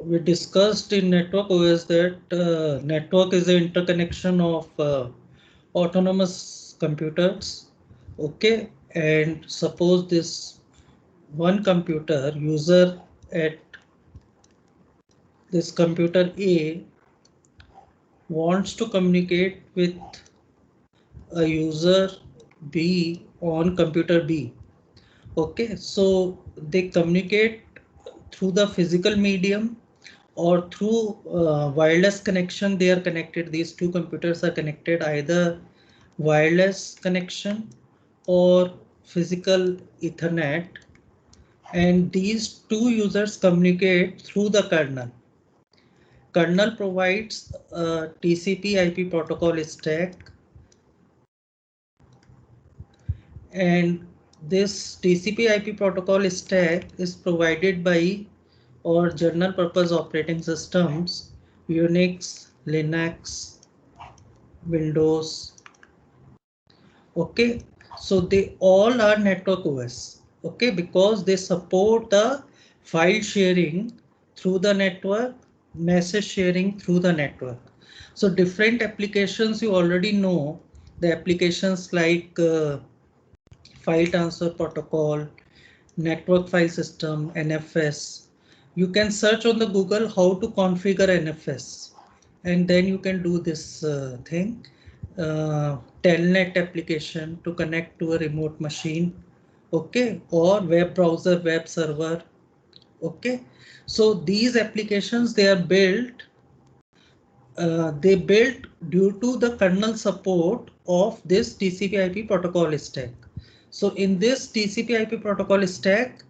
we discussed in network OS that network is the interconnection of autonomous computers. Okay, and suppose this one computer user at this computer A wants to communicate with a user B on computer B. Okay, so they communicate through the physical medium or through wireless connection. They are connected, these two computers are connected either wireless connection or physical Ethernet, and these two users communicate through the kernel. Kernel provides a TCP IP protocol stack, and this TCP IP protocol stack is provided by or general purpose operating systems, Unix, Linux, Windows. Okay, so they all are network OS. Okay, because they support the file sharing through the network, message sharing through the network. So different applications you already know, the applications like file transfer protocol, network file system, NFS. You can search on the Google how to configure NFS, and then you can do this thing. Telnet application to connect to a remote machine, okay, or web browser, web server, okay. So these applications, they are built, they built due to the kernel support of this TCP/IP protocol stack. So in this TCP/IP protocol stack,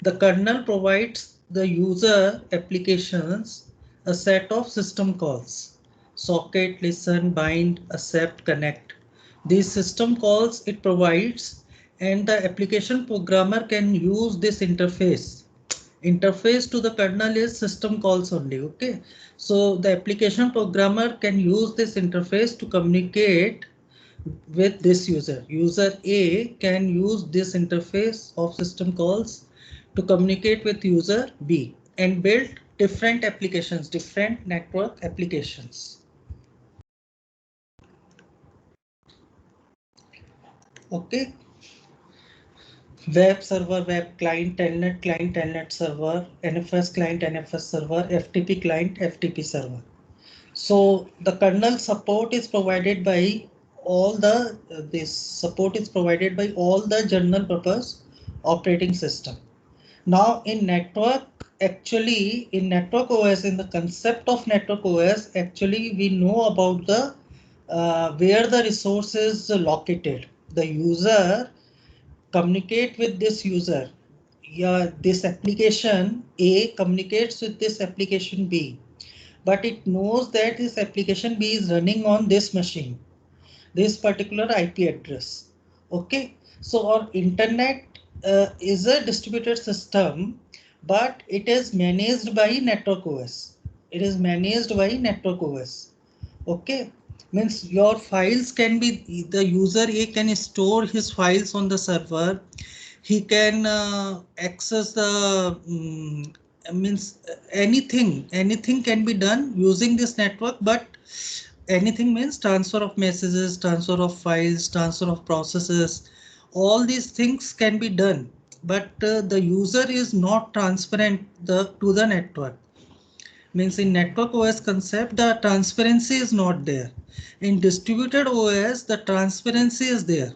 the kernel provides the user applications a set of system calls: socket, listen, bind, accept, connect. These system calls it provides, and the application programmer can use this interface. Interface to the kernel is system calls only. Okay, so the application programmer can use this interface to communicate with this user. User A can use this interface of system calls to communicate with user B and build different applications, different network applications. Okay, web server, web client, telnet server, NFS client, NFS server, FTP client, FTP server. So the kernel support is provided by all the this support is provided by all the general purpose operating system. Now in network, actually in network OS, in the concept of network OS, actually we know about the where the resource is located. The user communicate with this user. Yeah, this application A communicates with this application B, but it knows that this application B is running on this machine, this particular IP address. Okay, so our internet is a distributed system, but it is managed by network OS. It is managed by network OS. Okay, means your files can be, the user A can store his files on the server. He can access the means anything can be done using this network, but anything means transfer of messages, transfer of files, transfer of processes, all these things can be done, but the user is not transparent to the network. Means in network OS concept, the transparency is not there. In distributed OS, the transparency is there.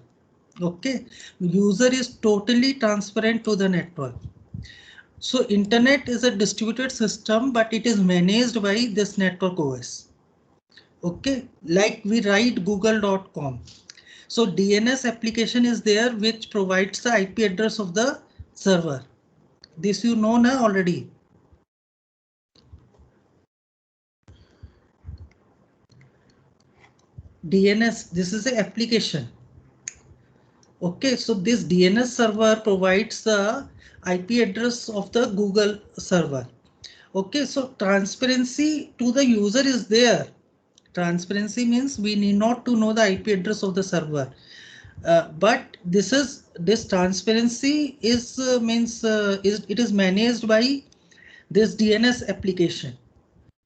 Okay, user is totally transparent to the network. So internet is a distributed system, but it is managed by this network OS. Okay, like we write google.com. So DNS application is there which provides the IP address of the server. This you know now already. DNS, this is the application. Okay, so this DNS server provides the IP address of the Google server. Okay, so transparency to the user is there. Transparency means we need not to know the IP address of the server. But this transparency is means it is managed by this DNS application.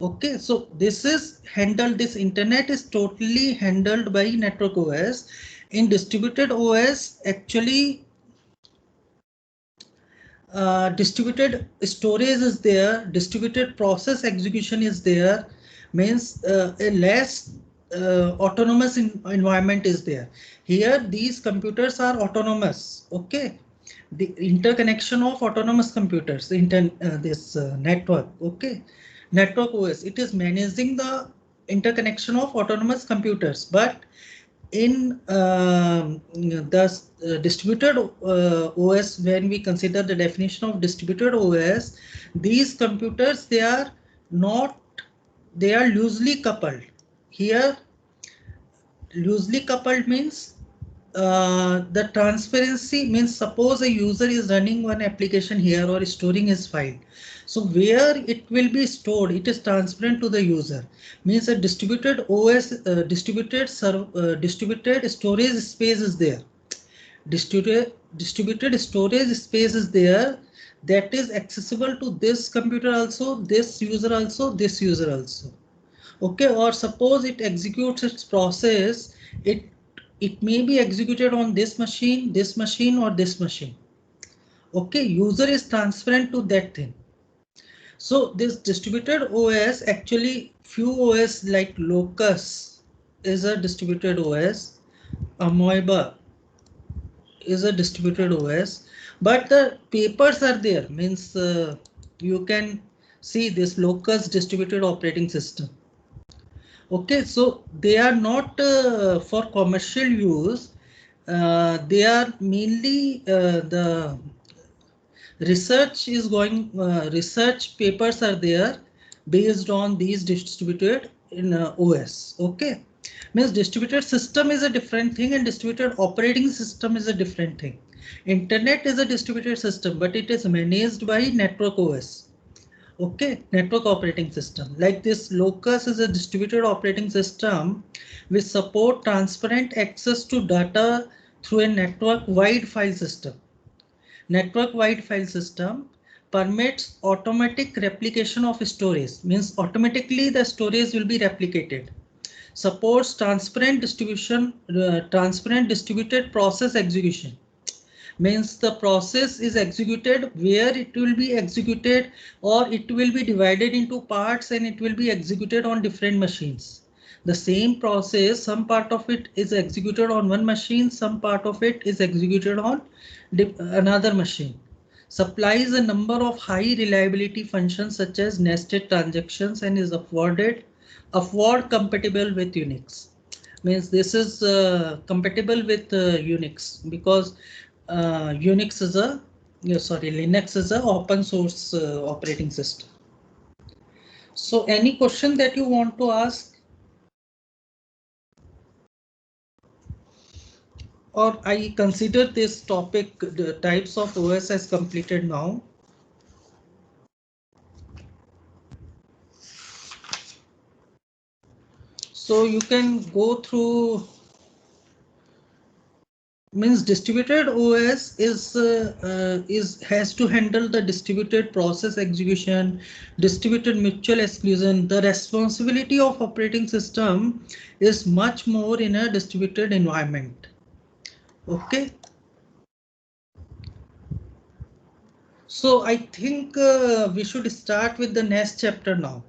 Okay, so this is handled, this internet is totally handled by network OS. In distributed OS, actually distributed storage is there, distributed process execution is there, means a less autonomous environment is there. Here these computers are autonomous. Okay, the interconnection of autonomous computers, this network. Okay, network OS, it is managing the interconnection of autonomous computers, but in the distributed OS, when we consider the definition of distributed OS, these computers, they are not, they are loosely coupled. Here, loosely coupled means the transparency means, suppose a user is running one application here or storing his file. So where it will be stored, it is transparent to the user. Means a distributed OS, distributed storage space is there. Distributed storage space is there, that is accessible to this computer also, this user also, this user also. Okay, or suppose it executes its process, it may be executed on this machine, or this machine. Okay, user is transparent to that thing. So this distributed OS, actually few OS like Locus is a distributed OS, Amoeba is a distributed OS, but the papers are there, means you can see this Locus distributed operating system. Okay, so they are not for commercial use. They are mainly the research is going, research papers are there based on these distributed in OS. Okay, means distributed system is a different thing and distributed operating system is a different thing. Internet is a distributed system, but it is managed by network OS. Okay, network operating system. Like this Locus is a distributed operating system which support transparent access to data through a network-wide file system. Network-wide file system permits automatic replication of storage, means automatically the storage will be replicated. Supports transparent distribution, transparent distributed process execution. Means the process is executed where it will be executed, or it will be divided into parts and it will be executed on different machines. The same process, some part of it is executed on one machine, some part of it is executed on another machine. Supplies a number of high reliability functions such as nested transactions and is upward compatible with Unix. Means this is compatible with Unix, because Unix is a, Linux is a open source operating system. So any question that you want to ask? Or I consider this topic, the types of OS, as completed now. So you can go through, means distributed OS has to handle the distributed process execution, distributed mutual exclusion. The responsibility of operating system is much more in a distributed environment. Okay. So I think we should start with the next chapter now.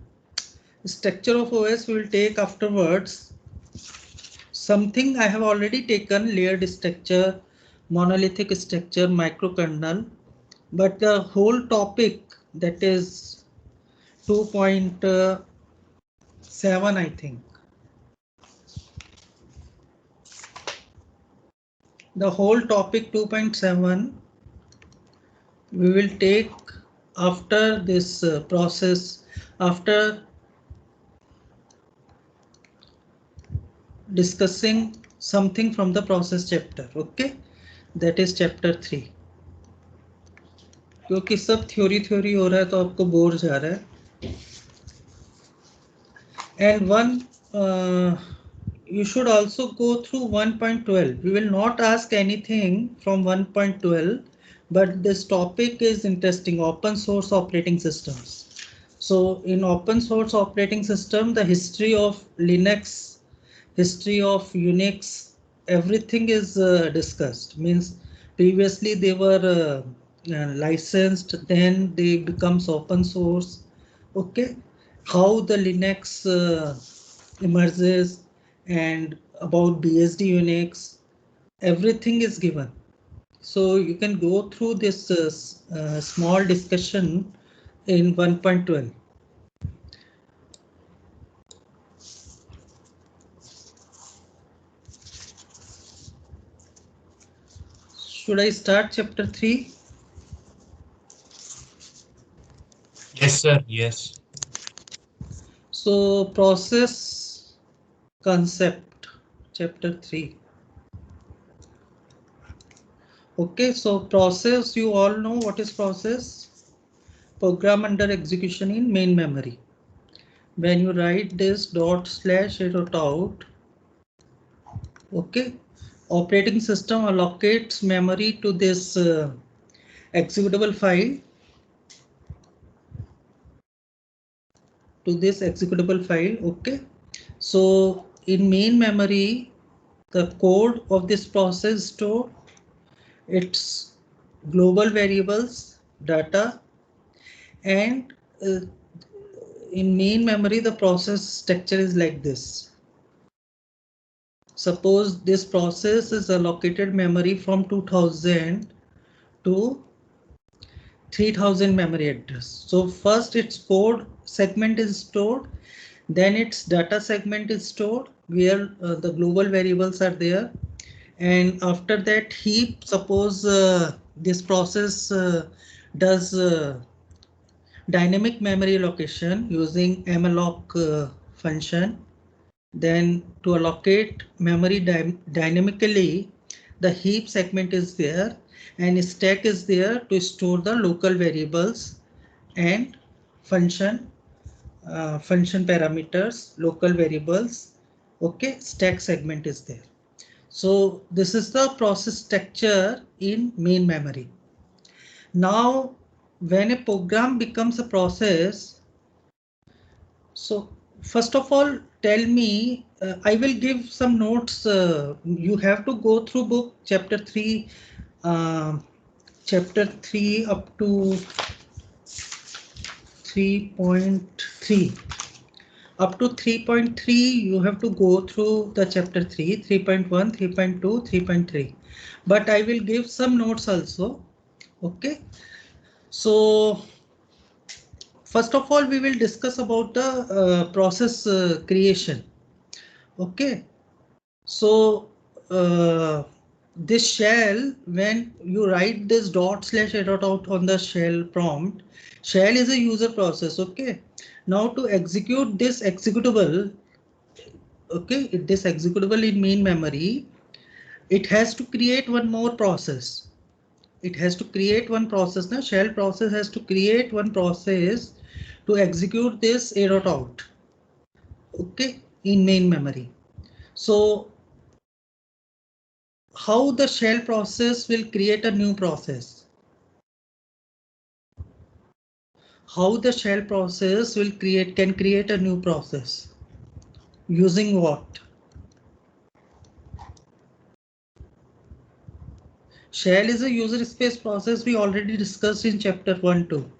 Structure of OS we will take afterwards. Something I have already taken: layered structure, monolithic structure, microkernel, but the whole topic, that is 2.7, I think. The whole topic 2.7 we will take after this process, after discussing something from the process chapter. Okay, that is chapter 3. क्योंकि सब theory हो रहा है तो आपको bore जा रहा है. And one, you should also go through 1.12. We will not ask anything from 1.12, but this topic is interesting: open source operating systems. So in open source operating system, the history of Linux, history of Unix, everything is discussed. Means previously they were licensed, then they becomes open source. Okay, how the Linux emerges and about BSD Unix, everything is given. So you can go through this small discussion in 1.12. Should I start chapter 3? Yes, sir. Yes. So process concept, chapter 3. Okay, so process, you all know what is process? Program under execution in main memory. When you write this dot slash dot out, okay, operating system allocates memory to this executable file, okay. So in main memory, the code of this process stored, its global variables, data, and in main memory, the process structure is like this. Suppose this process is allocated memory from 2000 to 3000 memory address. So first its code segment is stored, then its data segment is stored where the global variables are there. And after that heap, suppose this process does dynamic memory allocation using malloc function. Then to allocate memory dynamically, the heap segment is there and stack is there to store the local variables and function function parameters, local variables. Okay, stack segment is there. So this is the process structure in main memory. Now, when a program becomes a process, so first of all, tell me, I will give some notes. You have to go through book chapter 3, uh, chapter 3 up to 3.3. Up to 3.3, you have to go through the chapter 3, 3.1, 3.2, 3.3. But I will give some notes also. Okay. So first of all, we will discuss about the process creation. Okay, so this shell, when you write this dot slash dot out on the shell prompt, shell is a user process. Okay, now to execute this executable, okay, this executable in main memory, it has to create one more process. It has to create one process. Now shell process has to create one process to execute this a dot out, okay, in main memory. So how the shell process will create a new process? How the shell process will can create a new process? Using what? Shell is a user space process we already discussed in chapter 1, 2.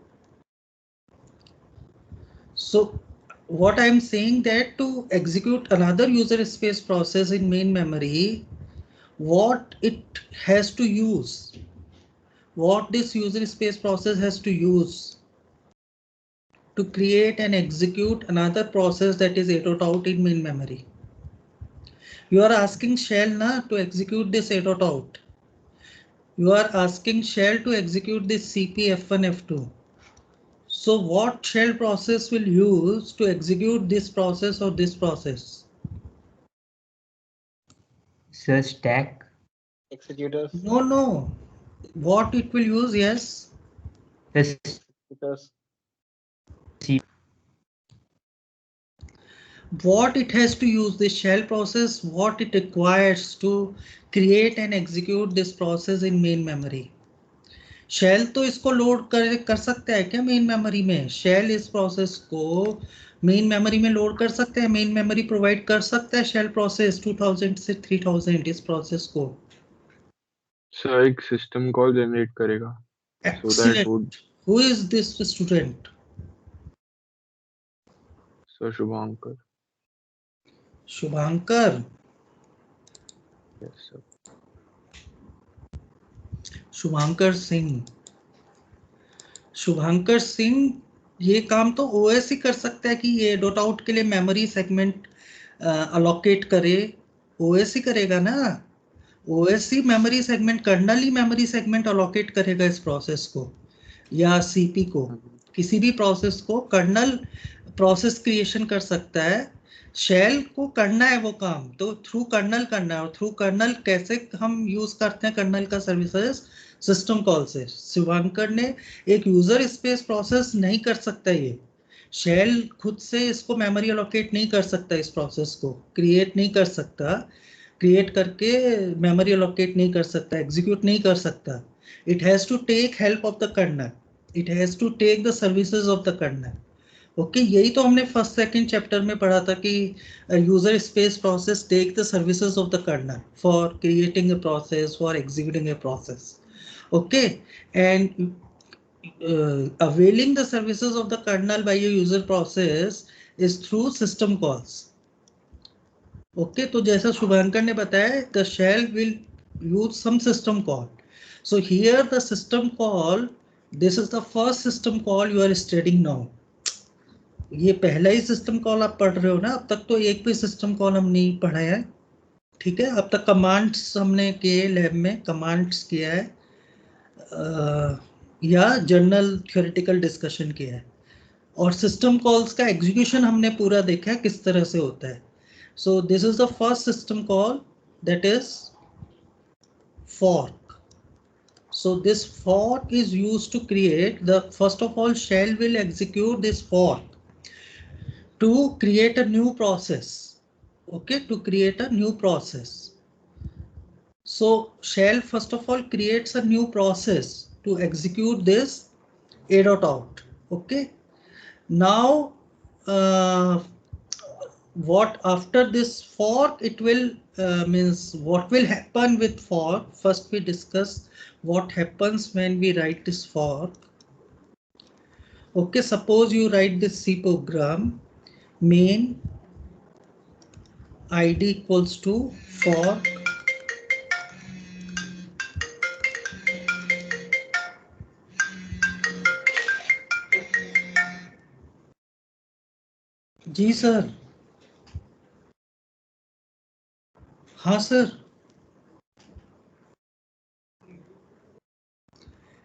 So what I'm saying that to execute another user space process in main memory, what it has to use, what this user space process has to use to create and execute another process that is out in main memory. You are asking shell na to execute this out. You are asking shell to execute this CP F1 F2. So what shell process will use to execute this process or this process? So stack. Executors. No. What it will use? Yes. The Because What it has to use, the shell process, what it requires to create and execute this process in main memory. Shell तो इसको load कर सकता है क्या main memory में? Shell इस process को main memory में लोड कर सकते हैं, मेन मेमोरी प्रोवाइड कर सकता है शेल प्रोसेस 2000 से 3000 इस प्रोसेस को? सर एक सिस्टम कॉल जनरेट करेगा so that excellent. would who is this student? Sir Shubhankar. Shubhankar. Yes sir. Shubhankar Singh. Shubhankar Singh ये काम तो ओएस ही कर सकता है कि ये डॉट आउट के लिए मेमोरी सेगमेंट अलोकेट करे। ओएस ही करेगा ना। ओएस ही मेमोरी सेगमेंट, कर्नल ही मेमोरी सेगमेंट अलोकेट करेगा इस प्रोसेस को या सीपी को। किसी भी प्रोसेस को कर्नल प्रोसेस क्रिएशन कर सकता है। शेल को करना है वो काम तो थ्रू कर्नल करना है, और थ्रू कर्नल कैसे हम यूज करते हैं कर्नल का सर्विसेज? सिस्टम कॉल से। शुभांकर ने एक यूजर स्पेस प्रोसेस नहीं कर सकता, ये शेल खुद से इसको मेमोरी अलोकेट नहीं कर सकता, इस प्रोसेस को क्रिएट नहीं कर सकता, क्रिएट करके मेमोरी अलोकेट नहीं कर सकता, एग्जीक्यूट नहीं कर सकता। It has to take help of the kernel, it has to take the services of the kernel. Okay, यही तो हमने फर्स्ट सेकंड चैप्टर में पढ़ा था कि user space process take the services of the kernel for creating a process, for executing a process. Okay, and availing the services of the kernel by a user process is through system calls. Okay, तो जैसा शुभांकर ने बताया, the shell will use some system call. So here the system call, this is the first system call you are studying now. ये पहला ही system call आप पढ़ रहे हो ना, अब तक तो एक भी सिस्टम कॉल हम नहीं पढ़ा है। ठीक है, अब तक कमांड्स हमने किए, लैब में कमांड्स किया है या जनरल थ्योरेटिकल डिस्कशन किया है, और सिस्टम कॉल्स का एग्जीक्यूशन हमने पूरा देखा है किस तरह से होता है। So this is the first system call, that is fork. So this fork is used to create the, first of all shell will execute this fork to create a new process. Okay, to create a new process. So shell first of all creates a new process to execute this a.out. Okay, now what after this fork it will means what will happen with fork. First we discuss what happens when we write this fork. Okay, suppose you write this C program, main id equals to fork जी sir. हाँ sir,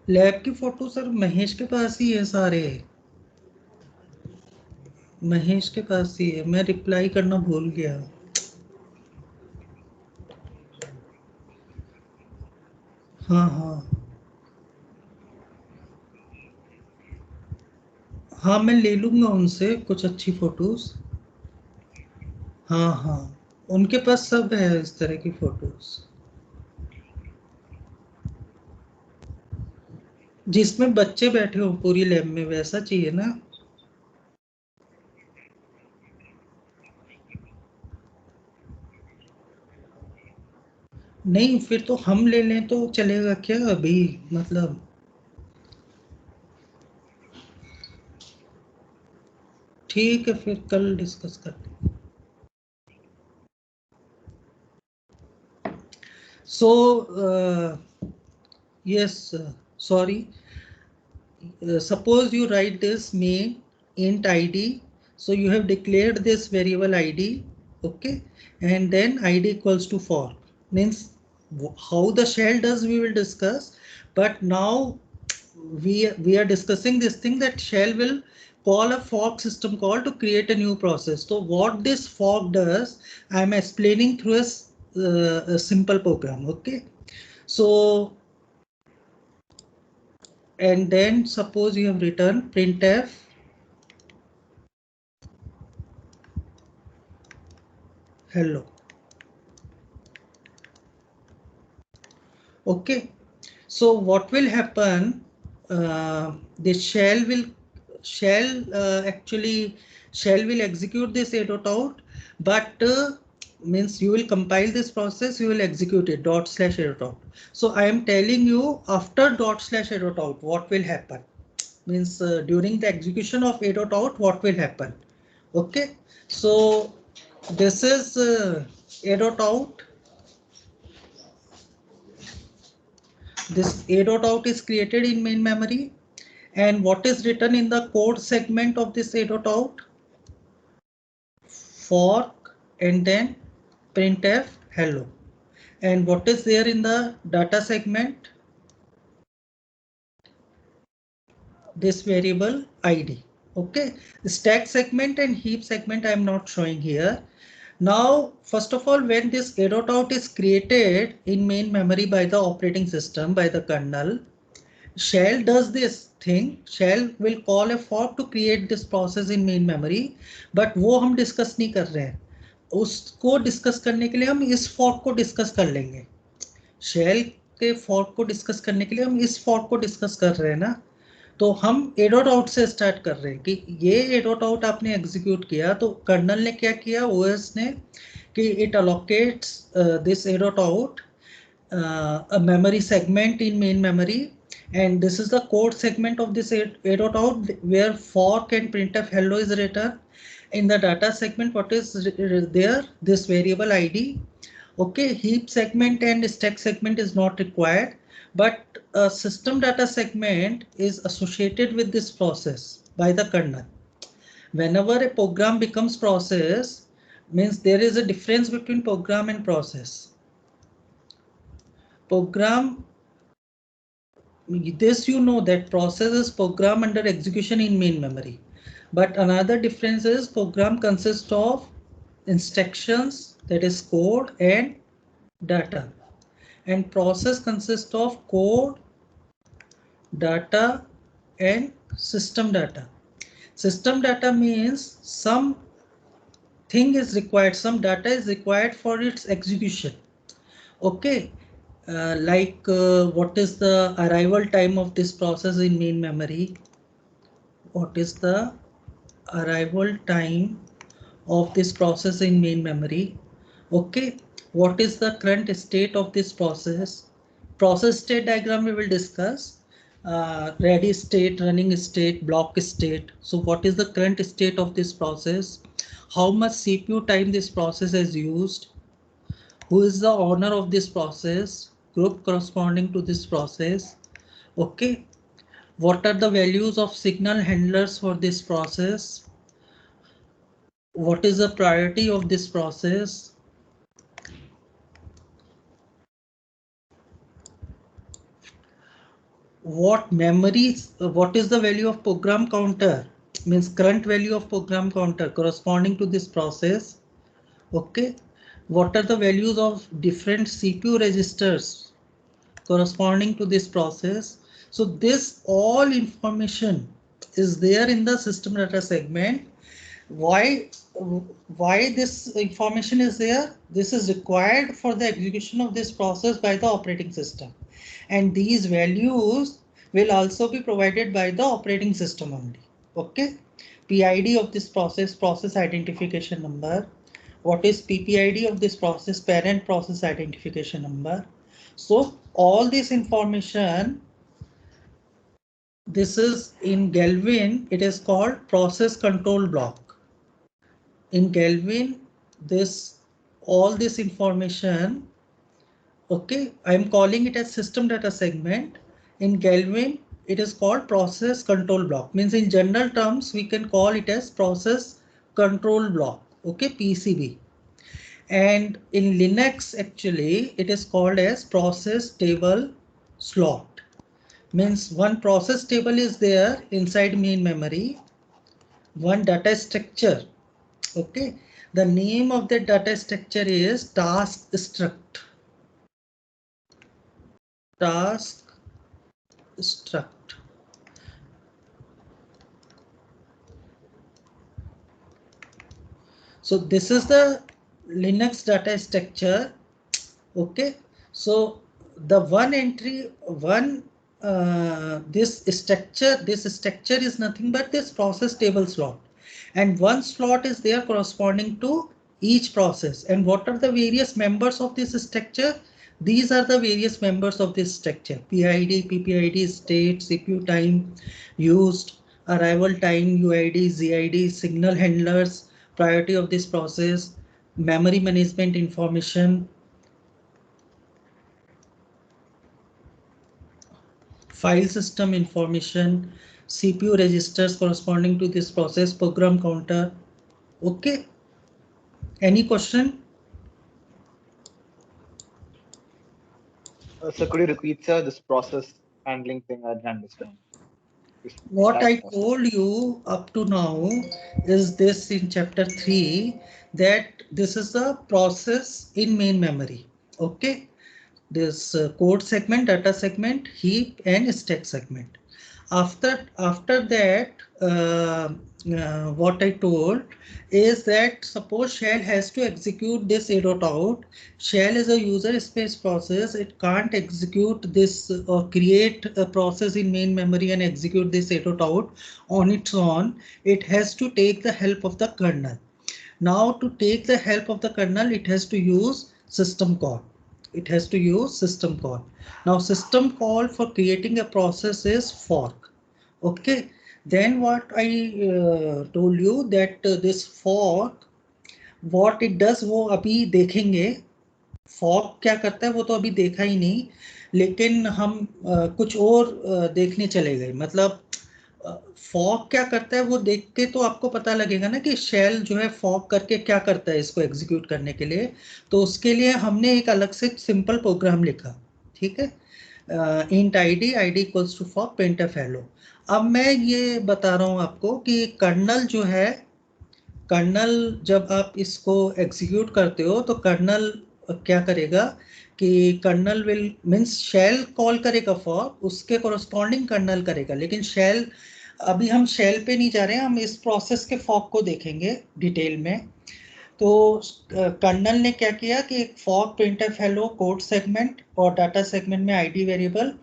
lab की photo sir Mahesh के पास ही है, सारे महेश के पास ही है, मैं रिप्लाई करना भूल गया। हाँ हाँ हाँ, मैं ले लूंगा उनसे कुछ अच्छी फोटोज। हाँ हाँ, उनके पास सब है इस तरह की फोटोज जिसमें बच्चे बैठे हो पूरी लैब में, वैसा चाहिए ना? नहीं, फिर तो हम ले लें तो चलेगा क्या अभी, मतलब ठीक है फिर कल डिस्कस करते हैं। So yes, sorry, suppose you write this main int id, so you have declared this variable id. Okay, and then id equals to fork, means how the shell does we will discuss, but now we are discussing this thing that shell will call a fork system call to create a new process. So what this fork does, I am explaining through a simple program. Okay, so and then suppose you have written printf hello. Okay, So what will happen? The shell will execute this a dot out, but means you will compile this process, you will execute it dot slash a dot out. So I am telling you after dot slash a dot out what will happen, means during the execution of a dot out what will happen. Okay, so this is a dot out. This a dot out is created in main memory, and what is written in the code segment of this a dot out? Fork and then printf hello. And what is there in the data segment? This variable id. Okay, stack segment and heap segment I am not showing here. Now, first of all, when this a dot out is created in main memory by the operating system, by the kernel, shell does this thing. Shell will call a fork to create this process in main memory, but वो हम discuss नहीं कर रहे हैं. उसको discuss करने के लिए हम इस fork को discuss कर लेंगे. Shell के fork को discuss करने के लिए हम इस fork को discuss कर रहे हैं ना. तो हम a dot out से start कर रहे हैं कि ये a dot out आपने execute किया, तो kernel ने क्या किया, OS ने कि it allocates this a dot out a memory segment in main memory, and this is the code segment of this a dot out where fork and printf hello is written. In the data segment, what is there? This variable id. Okay, heap segment and stack segment is not required, but a system data segment is associated with this process by the kernel. Whenever a program becomes process, means there is a difference between program and process. Program, this you know that process is program under execution in main memory, but another difference is program consists of instructions, that is code and data, and process consists of code, data and system data. System data means some thing is required, some data is required for its execution. Okay, what is the arrival time of this process in main memory? What is the arrival time of this process in main memory? Okay, what is the current state of this process? Process state diagram we will discuss. Ready state, running state, block state. So what is the current state of this process? How much CPU time this process has used? Who is the owner of this process? Group corresponding to this process. Okay, what are the values of signal handlers for this process? What is the priority of this process? What memories, what is the value of program counter? Means current value of program counter corresponding to this process. Okay, what are the values of different CPU registers corresponding to this process? So this all information is there in the system data segment. Why this information is there? This is required for the execution of this process by the operating system, and these values will also be provided by the operating system only. Okay, PID of this process, process identification number. What is PPID of this process, parent process identification number. So all this information, this is in Galvin, it is called process control block. In Galvin, all this information, okay, I'm calling it as system data segment. In Galvin, it is called process control block. Means in general terms, we can call it as process control block. Okay, PCB. And in Linux, actually, it is called as process table slot. Means one process table is there inside main memory, one data structure. Okay, the name of the data structure is task struct. Task struct. So this is the Linux data structure. Okay, so the one entry, this structure is nothing but this process table slot, and one slot is there corresponding to each process. And what are the various members of this structure? These are the various members of this structure: PID, PPID, state, CPU time used, arrival time, UID, ZID, signal handlers, priority of this process, memory management information, file system information, CPU registers corresponding to this process, program counter. Okay. Any question? So could you repeat, sir, this process handling thing? I didn't understand. This What entire I process. told you up to now is this in chapter 3, that this is the process in main memory. Okay. This code segment, data segment, heap and stack segment. After that, what I told is that suppose shell has to execute this a.out. Shell is a user space process. It can't execute this or create a process in main memory and execute this a.out on its own. It has to take the help of the kernel. Now to take the help of the kernel, it has to use system call. It has to use system call. Now system call for creating a process is fork. Okay. Then what I told you that this fork, what it does वो अभी देखेंगे. Fock क्या करता है वो तो अभी देखा ही नहीं, लेकिन हम कुछ और देखने चले गए. मतलब फॉक क्या करता है वो देख के तो आपको पता लगेगा ना कि शेल जो है फॉक करके क्या करता है इसको एग्जीक्यूट करने के लिए. तो उसके लिए हमने एक अलग से सिंपल प्रोग्राम लिखा. ठीक है. Int id equals to fork printf hello. अब मैं ये बता रहा हूँ आपको कि कर्नल जो है, कर्नल जब आप इसको एग्जीक्यूट करते हो तो कर्नल क्या करेगा कि kernel will means shell call करेगा फॉर, उसके कोरस्पॉन्डिंग कर्नल करेगा. लेकिन शेल, अभी हम शेल पे नहीं जा रहे हैं, हम इस प्रोसेस के फॉक को देखेंगे डिटेल में. तो कर्नल ने क्या किया कि एक fork printf hello code segment और डाटा सेगमेंट में आईडी वेरिएबल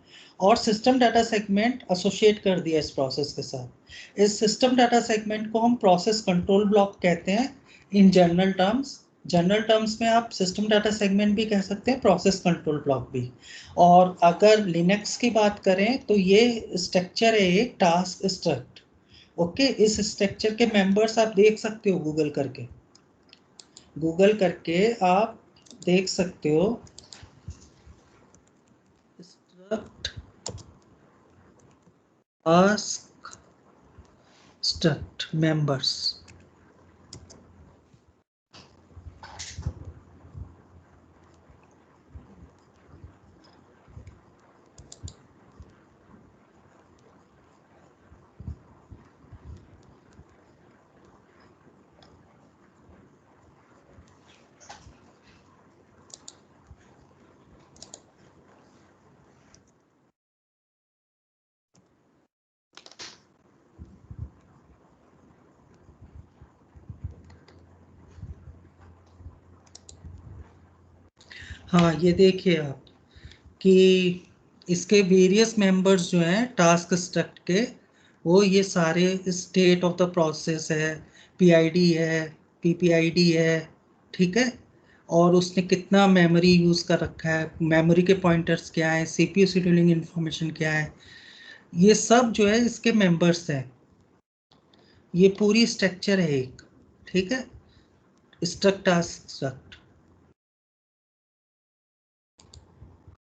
और सिस्टम डाटा सेगमेंट एसोसिएट कर दिया इस प्रोसेस के साथ. इस सिस्टम डाटा सेगमेंट को हम प्रोसेस कंट्रोल ब्लॉक कहते हैं in general terms. General terms में आप सिस्टम डाटा सेगमेंट भी कह सकते हैं, प्रोसेस कंट्रोल ब्लॉक भी. और अगर लिनक्स की बात करें तो ये स्ट्रक्चर है एक टास्क स्ट्रक्ट. ओके. इस स्ट्रक्चर के मेंबर्स आप देख सकते हो गूगल करके. गूगल करके आप देख सकते हो स्ट्रक्ट टास्क स्ट्रक्ट मेंबर्स. हाँ ये देखिए आप कि इसके वेरियस मेंबर्स जो हैं टास्क स्ट्रक्ट के, वो ये सारे स्टेट ऑफ द प्रोसेस है, पीआईडी है, पीपीआईडी है. ठीक है. और उसने कितना मेमोरी यूज़ कर रखा है, मेमोरी के पॉइंटर्स क्या है, सीपीयू शेड्यूलिंग इंफॉर्मेशन क्या है, ये सब जो है इसके मेंबर्स हैं. ये पूरी स्ट्रक्चर है एक. ठीक है. Struct task struct.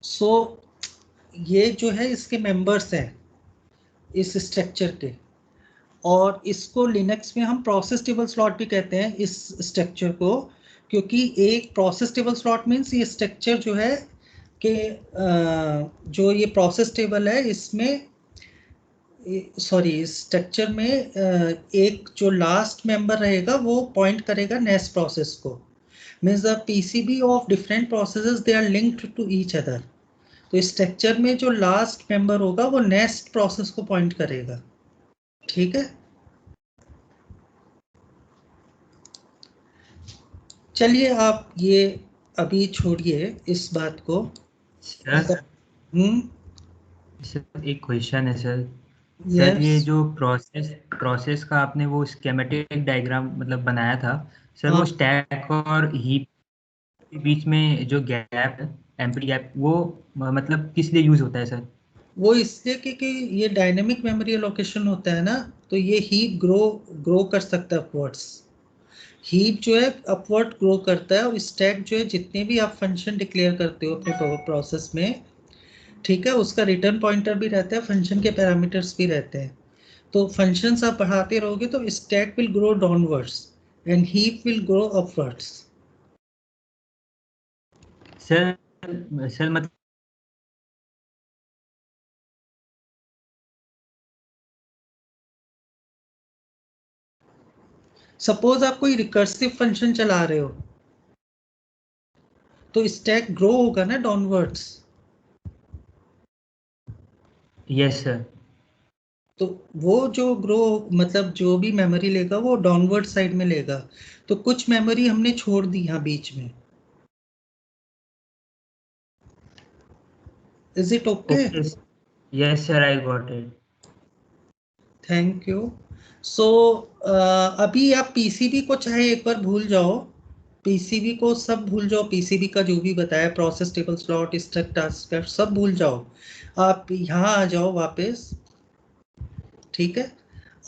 सो ये जो है इसके मेंबर्स हैं इस स्ट्रक्चर के. और इसको लिनक्स में हम प्रोसेस टेबल स्लॉट भी कहते हैं इस स्ट्रक्चर को, क्योंकि एक प्रोसेस टेबल स्लॉट मीन्स ये स्ट्रक्चर जो है कि जो ये प्रोसेस टेबल है इसमें, सॉरी इस स्ट्रक्चर में एक जो लास्ट मेंबर रहेगा वो पॉइंट करेगा नेक्स्ट प्रोसेस को. Means the PCB of different processes they are linked to each other. तो इस स्ट्रक्चर में जो लास्ट मेंबर होगा वो नेक्स्ट प्रोसेस को पॉइंट करेगा. ठीक है. चलिए आप ये अभी छोड़िए इस बात को. सर सर एक क्वेश्चन है सर। सर ये यस। जो प्रोसेस का आपने वो स्केमेटिक डायग्राम मतलब बनाया था सर, वो हाँ, स्टैक और हीप के बीच में जो गैप है, एम्प्टी गैप, वो मतलब किस लिए यूज होता है सर? वो इसलिए क्योंकि ये डायनेमिक मेमोरी एलोकेशन होता है ना, तो ये हीप ग्रो कर सकता है अपवर्ड्स। हीप जो है अपवर्ड ग्रो करता है, और स्टैक जो है जितने भी आप फंक्शन डिक्लेयर करते हो अपने प्रोसेस में, ठीक है, उसका रिटर्न पॉइंटर भी रहता है, फंक्शन के पैरामीटर्स भी रहते हैं। तो फंक्शंस आप बढ़ाते रहोगे तो stack will grow downwards and heap will grow upwards. Sir sir मतलब सपोज आप कोई रिकर्सिव फंक्शन चला रहे हो तो स्टैक ग्रो होगा ना डाउनवर्ड्स। Yes sir. तो वो जो ग्रो मतलब जो भी मेमोरी लेगा वो डाउनवर्ड साइड में लेगा। तो कुछ मेमोरी हमने छोड़ दी यहाँ बीच में। Is it okay? Okay. Yes sir, I got it. Thank you. So अभी आप पीसीबी को चाहे एक बार भूल जाओ, पीसीबी को सब भूल जाओ, पीसीबी का जो भी बताया process table slot stack task सब भूल जाओ। आप यहाँ आ जाओ वापस, ठीक है।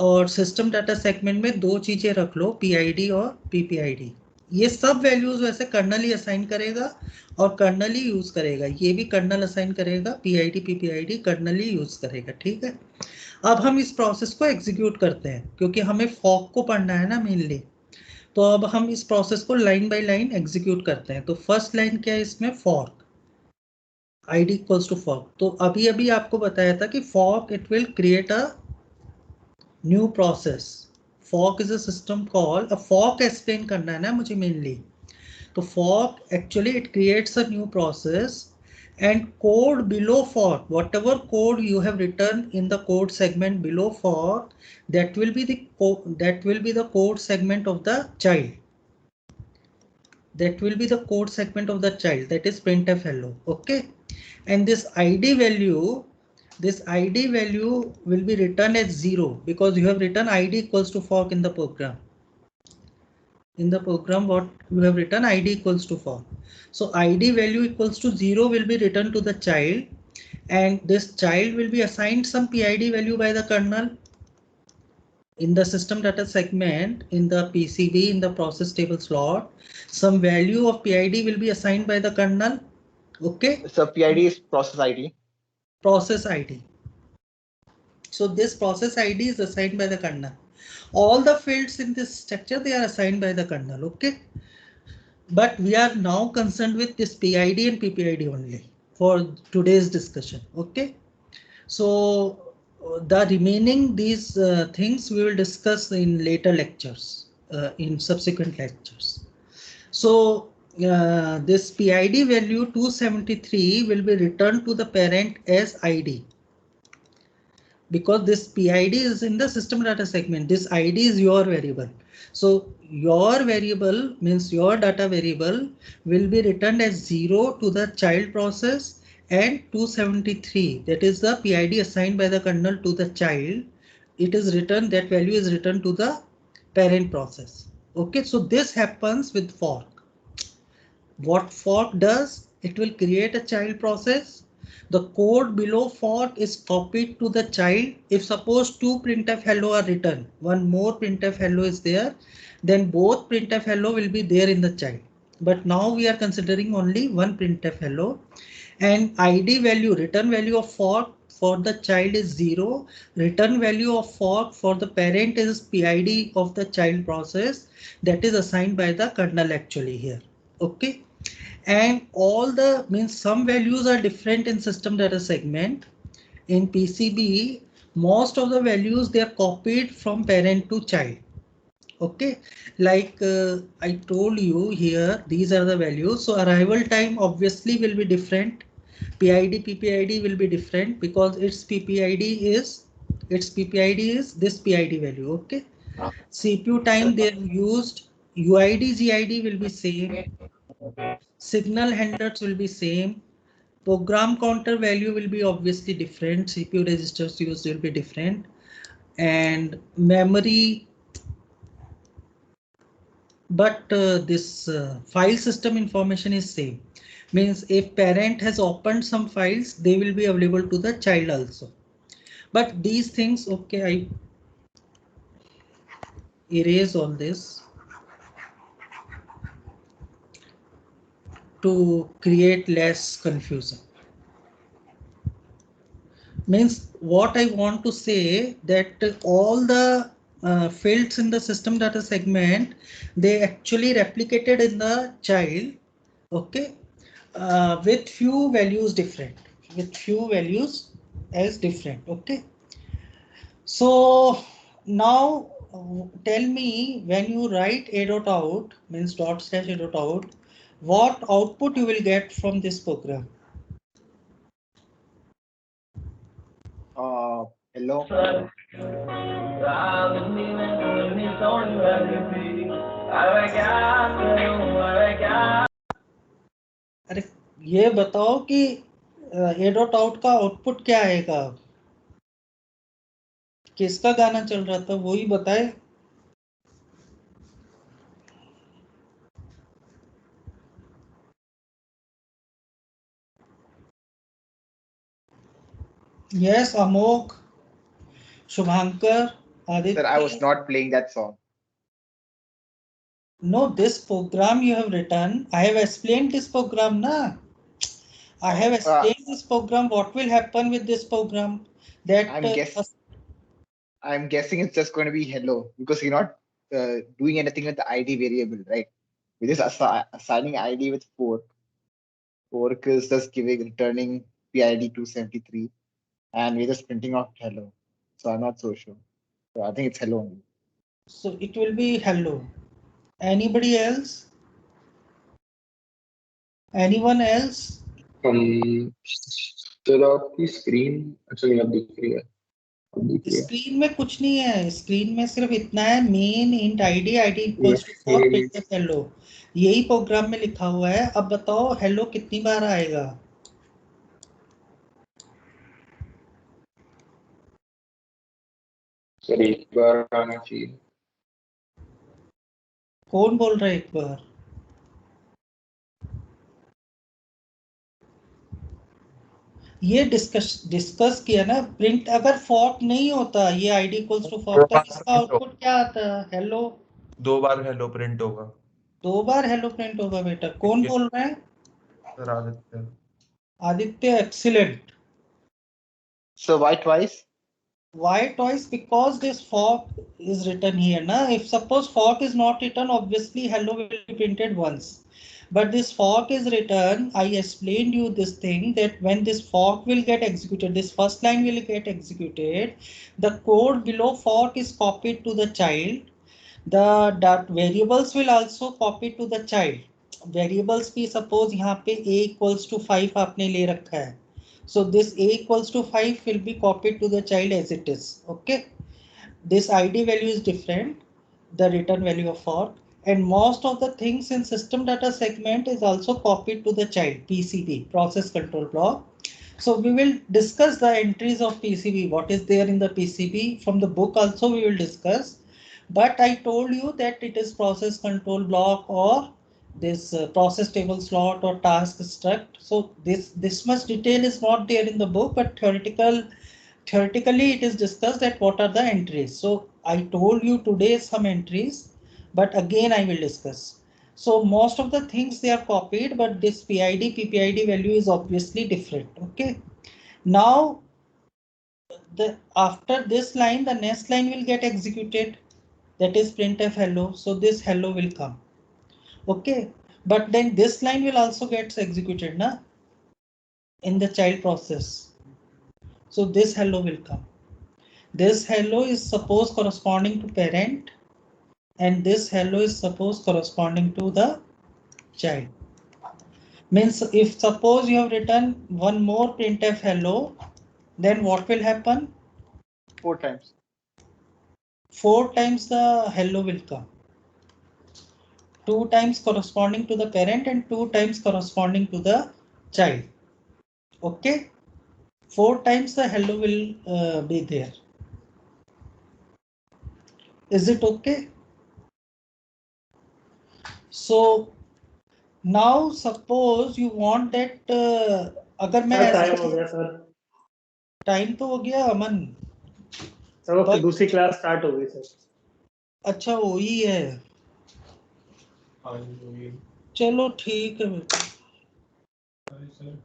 और सिस्टम डाटा सेगमेंट में दो चीजें रख लो, पीआईडी और पीपीआईडी। ये सब वैल्यूज वैसे कर्नल ही असाइन करेगा और कर्नल ही यूज करेगा, ये भी कर्नल असाइन करेगा, पीआईडी पीपीआईडी कर्नल ही यूज करेगा, ठीक है। अब हम इस प्रोसेस को एग्जीक्यूट करते हैं क्योंकि हमें फॉक को पढ़ना है ना मेनली। तो अब हम इस प्रोसेस को लाइन बाय लाइन एग्जीक्यूट करते हैं। तो फर्स्ट लाइन क्या है इसमें, fork id equals to fork. तो अभी अभी आपको बताया था कि fork it will create a new process. Fork is a system call, a fork explain करना है ना मुझे मेनली। तो fork actually it creates a new process, and code below fork, whatever code you have written in the code segment below fork, that will be the code segment of the child. That will be the code segment of the child, that is printf hello. Okay, and this id value, will be written as 0 because you have written id equals to fork in the program. In the program what you have written, id equals to fork. So id value equals to 0 will be returned to the child, and this child will be assigned some PID value by the kernel. In the system data segment, in the PCB, in the process table slot, some value of PID will be assigned by the kernel. Okay. So PID is process ID. Process ID. So this process ID is assigned by the kernel. All the fields in this structure, they are assigned by the kernel. Okay. But we are now concerned with this PID and PPID only for today's discussion. Okay. So the remaining these things we will discuss in later lectures, in subsequent lectures. So this PID value 273 will be returned to the parent as ID, because this PID is in the system data segment. This ID is your variable. So your variable means your data variable will be returned as 0 to the child process, and 273, that is the PID assigned by the kernel to the child, it is returned, that value is returned to the parent process. Okay, so this happens with fork. What fork does, it will create a child process. The code below fork is copied to the child. If suppose two printf hello are written, one more printf hello is there, then both printf hello will be there in the child. But now we are considering only one printf hello, and id value, return value of fork for the child is 0. Return value of fork for the parent is PID of the child process, that is assigned by the kernel actually here. Okay. And all the means some values are different in system data segment. In PCB, most of the values they are copied from parent to child. Okay, like I told you here, these are the values. So arrival time obviously will be different. PID, PPID will be different because its PPID is this PID value. Okay, CPU time they have used, UID, GID will be same. Signal handlers will be same. Program counter value will be obviously different. CPU registers used will be different, and memory. But this file system information is same. Means if parent has opened some files, they will be available to the child also. But these things, okay, I erase all this to create less confusion. Means what I want to say that all the fields in the system data segment, they actually replicated in the child, okay, with few values different, with few values as different, okay. So now tell me, when you write a dot out, means dot slash a dot out, what output you will get from this program? Hello. अरे ये बताओ कि ए dot out का output क्या आएगा? किसका गाना चल रहा था वही बताए। Yes, Amok, Shubhankar, Sir, I was Aditya. not playing that song. No, this program you have written, I have explained this program, na? I have explained this program. What will happen with this program? That I'm guessing it's just going to be hello because you're not doing anything with the ID variable, right? We're just assigning ID with fork. Fork is just returning PID 273, and we're just printing off hello. So I'm not so sure. So I think it's hello only. So it will be hello. Anybody else? Anyone else? Sir आपकी screen actually अब दिख रही है, screen में कुछ नहीं है, screen में सिर्फ इतना है, main int ID ID equals to fork printf hello, यही प्रोग्राम में लिखा हुआ है। अब बताओ हेलो कितनी बार आएगा? सर एक बार आना चाहिए। कौन बोल रहा है एक बार? ये डिस्कस किया ना, प्रिंट अगर फॉर्क नहीं होता, ये आईडी इक्वल्स टू फॉर्क, तो इसका आउटपुट क्या आता? हेलो। 2 बार हेलो प्रिंट होगा। 2 बार हेलो प्रिंट होगा बेटा। कौन बोल रहा है? Sir Aditya. Aditya, excellent. So why twice? Why twice? Because this fork is written here. Na? If suppose fork is not written, obviously hello will be printed once. But this fork is written. I explained you this thing that when this fork will get executed, this first line will get executed. The code below fork is copied to the child. The that variables will also copy to the child. Variables भी suppose यहाँ पे a equals to 5 आपने ले रखा है. So this a equals to 5 will be copied to the child as it is. Okay. This ID value is different, the return value of fork, and most of the things in system data segment is also copied to the child PCB, process control block. So we will discuss the entries of PCB, what is there in the PCB from the book also we will discuss. But I told you that it is process control block or this process table slot or task struct. So this much detail is not there in the book, but theoretically it is discussed that what are the entries. So I told you today some entries, but again I will discuss. So most of the things they are copied, but this PID PPID value is obviously different. Okay. Now after this line, the next line will get executed, that is printf hello. So this hello will come. Okay, but then this line will also get executed na, in the child process. So this hello will come. This hello is suppose corresponding to parent, and this hello is suppose corresponding to the child. Means if suppose you have written one more printf hello, then what will happen? 4 times. 4 times the hello will come. 2 times corresponding to the parent and 2 times corresponding to the child. Okay, 4 times the hello will be there. Is it okay? So now suppose you want that अगर मैं time हो गया sir. Time तो हो गया अमन। Sir वो But- दूसरी class start हो गई सर। अच्छा वही है, चलो ठीक है बेटा। सर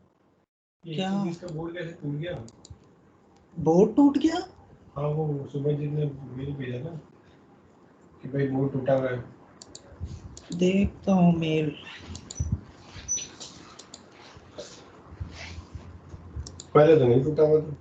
क्या? इसका बोर्ड कैसे टूट गया? बोर्ड टूट गया? हाँ वो सुबह जी ने मेल भेजा ना कि भाई बोर्ड टूटा हुआ है। देखता हूँ मेल। पहले तो नहीं टूटा हुआ था।